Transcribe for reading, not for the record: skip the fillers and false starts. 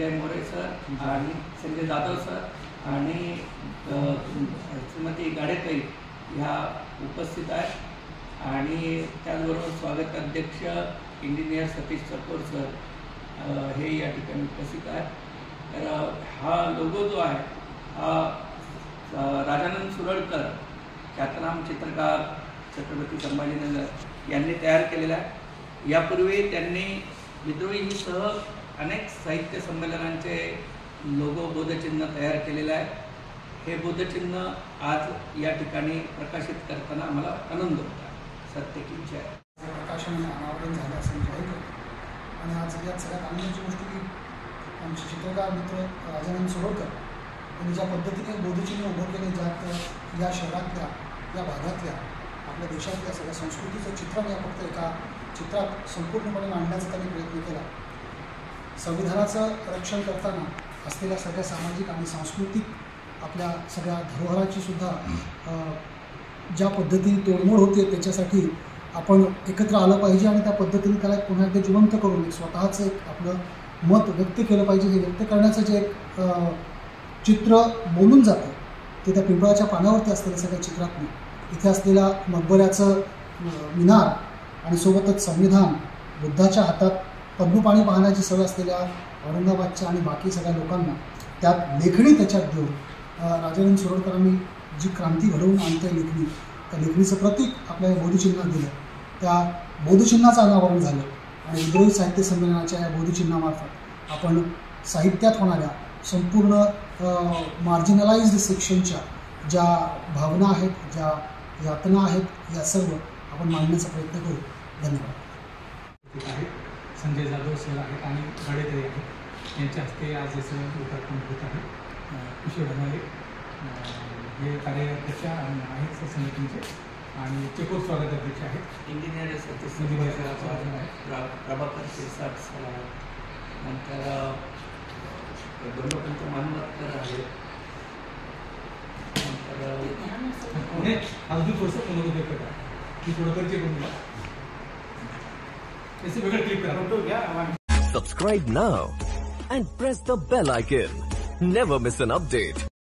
Sanjay More sir आणि Sanjay Jadhav sir आणि श्रीमती गाडेताई ह्या उपस्थित आहेत आणि त्याचबरोबर स्वागत अध्यक्ष इंजिनियर सतीश चकोर सर हे या ठिकाणी उपस्थित आहेत। तर हा लोगो जो आहे हा राजानंद सुरळकर ख्यातनाम चित्रकार छत्रपती संभाजीनगर यांनी तयार केलेला आहे। यापूर्वी त्यांनी विद्रोहीसह अनेक साहित्य संमेलनांचे लोगो बोधचिन्ह तयार केलेले आहे। हे बोधचिन्ह आज या ठिकाणी प्रकाशित करताना आम्हाला आनंद होता। सत्य की जय। प्रकाशन अनावरण झालं असं जाहीर करतो आणि आज यात सगळ्यात आनंदाची गोष्ट की आमचे चित्रकार मित्र राजानंद सुरळकर यांनी ज्या पद्धतीने बोधचिन्ह उभं केले, ज्यात या शहरातल्या या भागातल्या आपल्या देशातल्या सगळ्या संस्कृतीचं चित्रण या फक्त एका चित्रात संपूर्णपणे मांडण्याचा त्यांनी प्रयत्न केला। संविधानाचं रक्षण करताना असलेल्या सगळ्या सामाजिक आणि सांस्कृतिक आपल्या सगळ्या धरोहराची सुद्धा ज्या पद्धतीने तोडमोड होते त्याच्यासाठी आपण एकत्र आलं पाहिजे आणि त्या पद्धतीने त्याला पुन्हा एकदा जिवंत करून एक स्वतःचं एक आपलं मत व्यक्त केलं पाहिजे। हे व्यक्त करण्याचं जे एक चित्र बोलून जातं ते त्या पिंपळाच्या पानावरती असलेल्या सगळ्या चित्रातून इथे असलेल्या मकबऱ्याचं मिनार आणि सोबतच संविधान, बुद्धाच्या हातात पद्मपाणी पाहण्याची सवय असलेल्या औरंगाबादच्या आणि बाकी सगळ्या लोकांना त्यात लेखणी त्याच्यात देऊन राजानंद सुरळकरांनी जी क्रांती घडवून आणते लेखणी, त्या लेखणीचं प्रतीक आपल्या बोधचिन्हात दिलं। त्या बोधचिन्हाचं अनावरण झालं आणि विद्रोही साहित्य संमेलनाच्या या बोधचिन्हामार्फत आपण साहित्यात होणाऱ्या संपूर्ण मार्जिनलाइज्ड सेक्शनच्या ज्या भावना आहेत, ज्या यातना आहेत, या सर्व आपण मांडण्याचा प्रयत्न करू। धन्यवाद। संजय जाधव सर आहेत आणि गाडेताई आहेत, यांच्या हस्ते आज याचं लोकार्पण होत आहे। किशोर ढमाले हे कार्याध्यक्ष आहेत संघटनेचे आणि चकोर स्वागत अध्यक्ष आहेत। इंजिनियर सतीश प्रभाकर शिरसाट सर आहेत, नंतर बंडोपंत मानवतकर आहेत, नंतर अजून थोडंसं मनोदय करा की थोडंकरचे करून घ्या, त्याचे वेगळं क्लिक करा, फोटो घ्या। Subscribe now and press the bell icon. Never miss an update.